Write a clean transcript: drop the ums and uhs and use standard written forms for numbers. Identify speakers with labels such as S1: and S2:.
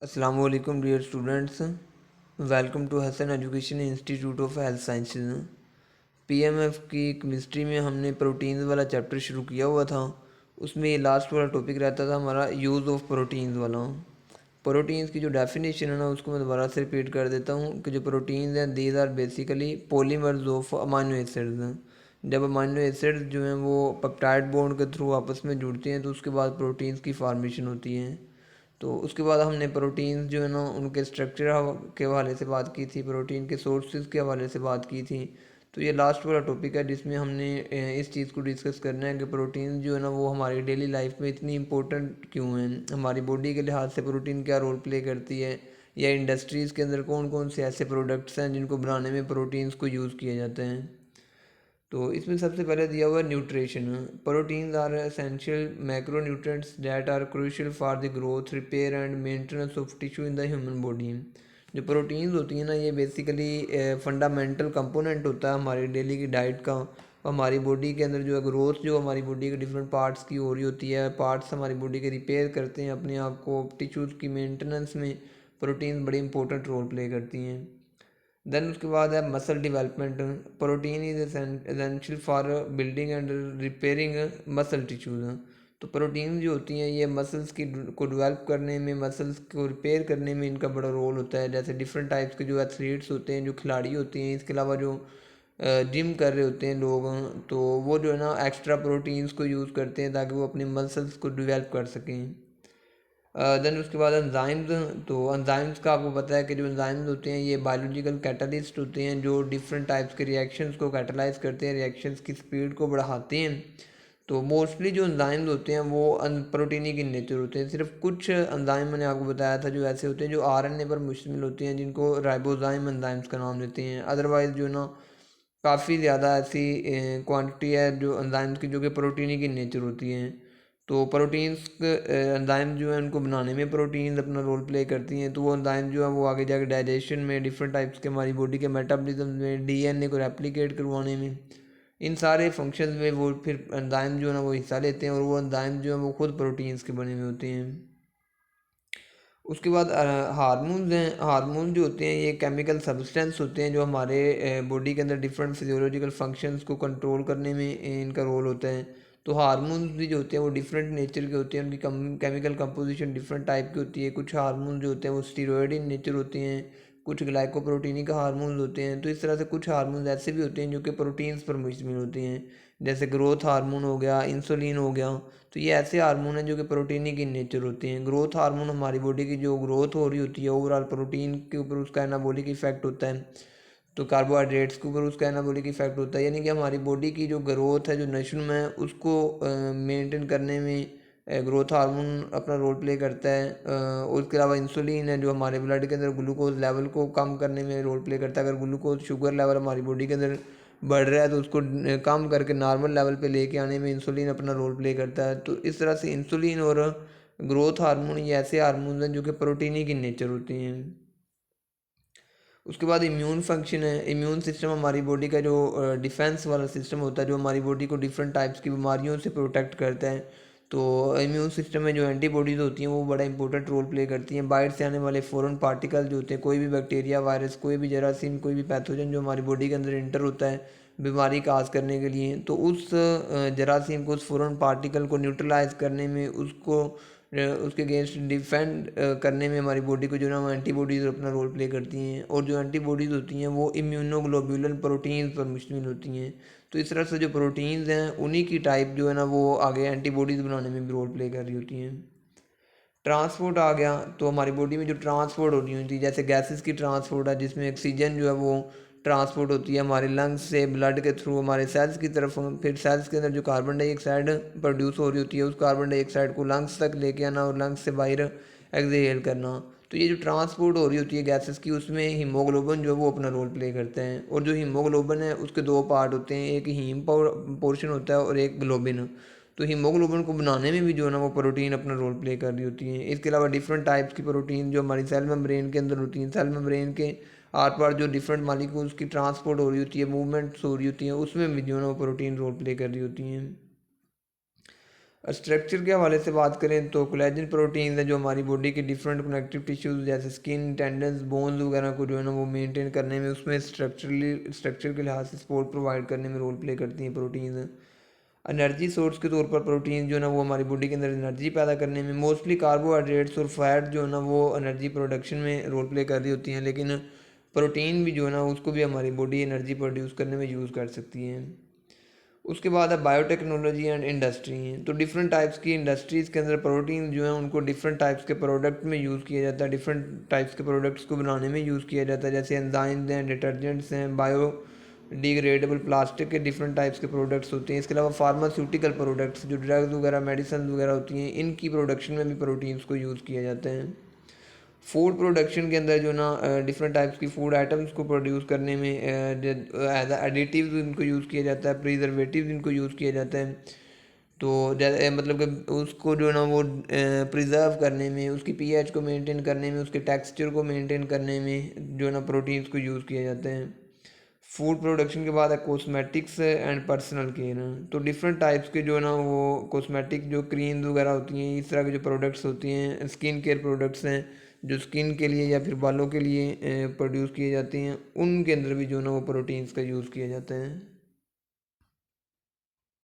S1: अस्सलाम वालेकुम dear students. Welcome to Hasan education institute of health sciences. PMF की chemistry में हमने प्रोटीन्स वाला चैप्टर शुरू किया हुआ था। उसमें ये लास्ट वाला टॉपिक रहता था हमारा यूज़ ऑफ प्रोटीन्स वाला। प्रोटीन्स की जो डेफिनेशन है ना उसको मैं दोबारा से रिपीट कर देता हूँ कि जो प्रोटीन्स हैं these are basically polymers of amino acids. जब अमाइनो एसिड्स जो हैं वो पेप्टाइड बॉन्ड के थ्रू आपस में जुड़ते हैं तो उसके बाद प्रोटीन्स की फार्मेशन होती है। तो उसके बाद हमने प्रोटीन्स जो है ना उनके स्ट्रक्चर के हवाले से बात की थी, प्रोटीन के सोर्सेज के हवाले से बात की थी। तो ये लास्ट वाला टॉपिक है जिसमें हमने इस चीज़ को डिस्कस करना है कि प्रोटीन जो है ना वो हमारी डेली लाइफ में इतनी इंपॉर्टेंट क्यों है, हमारी बॉडी के लिहाज से प्रोटीन क्या रोल प्ले करती है, या इंडस्ट्रीज़ के अंदर कौन कौन से ऐसे प्रोडक्ट्स हैं जिनको बनाने में प्रोटीन्स को यूज़ किए जाते हैं। तो इसमें सबसे पहले दिया हुआ है nutrition. Proteins are essential macronutrients that are crucial for the growth, repair and maintenance of tissue in the human body. जो प्रोटीन्स होती हैं ना ये बेसिकली फंडामेंटल कंपोनेंट होता है हमारी डेली की डाइट का। हमारी बॉडी के अंदर जो है ग्रोथ जो हमारी बॉडी के डिफरेंट पार्ट्स की हो रही होती है, पार्ट्स हमारी बॉडी के रिपेयर करते हैं अपने आप को, टिश्यूज़ की मेंटेनेंस में प्रोटीन बड़ी इंपॉर्टेंट रोल प्ले करती हैं। देन उसके बाद है muscle development. Protein is essential for building and repairing muscle tissues. तो प्रोटीन जो होती हैं ये मसल्स की को डेवलप करने में, मसल्स को रिपेयर करने में इनका बड़ा रोल होता है। जैसे डिफरेंट टाइप्स के जो एथलीट्स होते हैं, जो खिलाड़ी होते हैं, इसके अलावा जो जिम कर रहे होते हैं लोग, तो वो जो है ना एक्स्ट्रा प्रोटीन्स को यूज़ करते हैं ताकि वो अपनी मसल्स को डेवलप कर सकें। देन उसके बाद एंजाइम्स। तो एंजाइम्स का आपको पता है कि जो एंजाइम्स होते हैं ये बायोलॉजिकल कैटलिस्ट होते हैं जो डिफरेंट टाइप्स के रिएक्शंस को कैटलाइज करते हैं, रिएक्शंस की स्पीड को बढ़ाते हैं। तो मोस्टली जो एंजाइम्स होते हैं वो प्रोटीनिक इन नेचर होते हैं। सिर्फ कुछ एंजाइम मैंने आपको बताया था जो ऐसे होते हैं जो आरएनए पर मुश्तमिल होते हैं, जिनको राइबोजाइम एंजाइम्स का नाम देते हैं। अदरवाइज जो ना काफ़ी ज़्यादा ऐसी क्वांटिटी है जो एंजाइम्स की जो कि प्रोटीनिक इन नेचर होती हैं। तो प्रोटीन्स एंजाइम जो है उनको बनाने में प्रोटीन्स अपना रोल प्ले करती हैं। तो वो एंजाइम जो है वो आगे जाके डाइजेशन में, डिफरेंट टाइप्स के हमारी बॉडी के मेटाबॉलिज्म में, डीएनए को रेप्लिकेट करवाने में, इन सारे फंक्शंस में वो फिर एंजाइम जो है ना वो हिस्सा लेते हैं, और वो एंजाइम जो है वो खुद प्रोटीन्स के बने हुए होते हैं। उसके बाद हार्मोन्स हैं। हार्मोन जो होते हैं ये केमिकल सब्सटेंस होते हैं जो हमारे बॉडी के अंदर डिफरेंट फिजियोलॉजिकल फंक्शंस को कंट्रोल करने में इनका रोल होता है। तो हार्मोन्स भी जो होते हैं वो डिफरेंट नेचर के होते हैं, उनकी केमिकल कंपोजिशन डिफरेंट टाइप की होती है। कुछ हार्मोन जो होते हैं वो स्टीरॉयड इन नेचर होते हैं, कुछ ग्लाइकोप्रोटीनिक हार्मोन्स होते हैं। तो इस तरह से कुछ हार्मोन्स ऐसे भी होते हैं जो कि प्रोटीन्स पर मुश्तमिल होते हैं, जैसे ग्रोथ हार्मोन हो गया, इंसुलिन हो गया। तो ये ऐसे हार्मोन हैं जो कि प्रोटीनिक इन नेचर होते हैं। ग्रोथ हार्मोन हमारी बॉडी की जो ग्रोथ हो रही होती है ओवरऑल प्रोटीन के ऊपर उसका एनाबॉलिक इफेक्ट होता है। तो कार्बोहाइड्रेट्स के ऊपर उसका एनाबॉलिक इफेक्ट होता है, यानी कि हमारी बॉडी की जो ग्रोथ है, जो नशो में उसको मेंटेन करने में ग्रोथ हार्मोन अपना रोल प्ले करता है। और उसके अलावा इंसुलिन है जो हमारे ब्लड के अंदर ग्लूकोज लेवल को कम करने में रोल प्ले करता है। अगर ग्लूकोज शुगर लेवल हमारी बॉडी के अंदर बढ़ रहा है तो उसको कम करके नॉर्मल लेवल पे लेके आने में इंसुलिन अपना रोल प्ले करता है। तो इस तरह से इंसुलिन और ग्रोथ हार्मोन ये ऐसे हार्मोन हैं जो कि प्रोटीनिक इन नेचर होते हैं। उसके बाद इम्यून फंक्शन है। इम्यून सिस्टम हमारी बॉडी का जो डिफेंस वाला सिस्टम होता है, जो हमारी बॉडी को डिफरेंट टाइप्स की बीमारियों से प्रोटेक्ट करता है। तो इम्यून सिस्टम में जो एंटीबॉडीज़ होती हैं वो बड़ा इंपॉर्टेंट रोल प्ले करती हैं। बाहर से आने वाले फॉरेन पार्टिकल जो होते हैं, कोई भी बैक्टीरिया, वायरस, कोई भी जरासीम, कोई भी पैथोजन जो हमारी बॉडी के अंदर इंटर होता है बीमारी काज करने के लिए, तो उस जरासीम को, उस फॉरेन पार्टिकल को न्यूट्रलाइज करने में, उसको उसके अगेंस्ट डिफेंड करने में हमारी बॉडी को जो ना वो एंटीबॉडीज़ अपना रोल प्ले करती हैं। और जो एंटीबॉडीज़ होती हैं वो इम्यूनोग्लोबुलर प्रोटीन्स पर मुश्तमिल होती हैं। तो इस तरह से जो प्रोटीन्स हैं उन्हीं की टाइप जो है ना वो आगे एंटीबॉडीज़ बनाने में भी रोल प्ले कर रही होती हैं। ट्रांसपोर्ट आ गया। तो हमारी बॉडी में जो ट्रांसपोर्ट होती होती है, जैसे गैसेस की ट्रांसपोर्ट है जिसमें ऑक्सीजन जो है वो ट्रांसपोर्ट होती है हमारे लंग्स से ब्लड के थ्रू हमारे सेल्स की तरफ। फिर सेल्स के अंदर जो कार्बन डाइऑक्साइड प्रोड्यूस हो रही होती है उस कार्बन डाइऑक्साइड को लंग्स तक लेके आना और लंग्स से बाहर एक्सहेल करना। तो ये जो ट्रांसपोर्ट हो रही होती है गैसेस की, उसमें हीमोग्लोबिन जो है वो अपना रोल प्ले करते हैं। और जो हीमोग्लोबिन है उसके दो पार्ट होते हैं, एक हीम पोर्शन होता है और एक ग्लोबिन। तो हीमोग्लोबिन को बनाने में भी जो है ना वो प्रोटीन अपना रोल प्ले कर रही होती हैं। इसके अलावा डिफरेंट टाइप्स की प्रोटीन जो हमारी सेल मेम्ब्रेन के अंदर होती हैं, सेल मेम्ब्रेन के आर पार जो डिफरेंट मालिक्यूल्स की ट्रांसपोर्ट हो रही होती है, मूवमेंट्स हो रही होती हैं, उसमें भी जो है ना वो प्रोटीन रोल प्ले कर रही होती हैं। और स्ट्रक्चर के हवाले से बात करें तो कोलेजन प्रोटीन है जो हमारी बॉडी के डिफरेंट कनेक्टिव टिश्यूज़ जैसे स्किन, टेंडन्स, बोन्स वगैरह को जो है ना वो मेंटेन करने में, उसमें स्ट्रक्चर के लिहाज से सपोर्ट प्रोवाइड करने में रोल प्ले करती हैं प्रोटीन। एनर्जी सोर्स के तौर पर प्रोटीन जो है ना वो हमारी बॉडी के अंदर एनर्जी पैदा करने में, मोस्टली कार्बोहाइड्रेट्स और फैट जो है ना वो एनर्जी प्रोडक्शन में रोल प्ले कर रही होती हैं, लेकिन प्रोटीन भी जो है ना उसको भी हमारी बॉडी एनर्जी प्रोड्यूस करने में यूज़ कर सकती है। उसके बाद है बायोटेक्नोलॉजी एंड इंडस्ट्री हैं। तो डिफरेंट टाइप्स की इंडस्ट्रीज़ के अंदर प्रोटीन जो है उनको डिफरेंट टाइप्स के प्रोडक्ट में यूज़ किया जाता है, डिफरेंट टाइप्स के प्रोडक्ट्स को बनाने में यूज़ किया जाता है, जैसे एंजाइम्स हैं, डिटर्जेंट्स हैं, बायो डिग्रेडेबल प्लास्टिक के डिफरेंट टाइप्स के प्रोडक्ट्स होते हैं। इसके अलावा फार्मास्यूटिकल प्रोडक्ट्स जो ड्रग्स वगैरह, मेडिसिन वगैरह होती हैं, इनकी प्रोडक्शन में भी प्रोटीन्स को यूज़ किया जाता है। फूड प्रोडक्शन के अंदर जो ना डिफरेंट टाइप्स की फूड आइटम्स को प्रोड्यूस करने में एज एडिटिव्स इनको यूज़ किया जाता है, प्रिजर्वेटिव्स इनको यूज़ किया जाता है। तो मतलब कि उसको जो ना वो प्रिजर्व करने में, उसकी पीएच को मेंटेन करने में, उसके टेक्सचर को मेंटेन करने में जो ना प्रोटीन्स को यूज़ किया जाते हैं। फूड प्रोडक्शन के बाद है कॉस्मेटिक्स एंड पर्सनल केयर। तो डिफरेंट टाइप्स के जो ना वो कॉस्मेटिक जो क्रीम्स वगैरह होती हैं, इस तरह के जो प्रोडक्ट्स होती हैं, स्किन केयर प्रोडक्ट्स हैं जो स्किन के लिए या फिर बालों के लिए प्रोड्यूस किए जाते हैं, उनके अंदर भी जो ना वो प्रोटीन्स का यूज़ किया जाता है।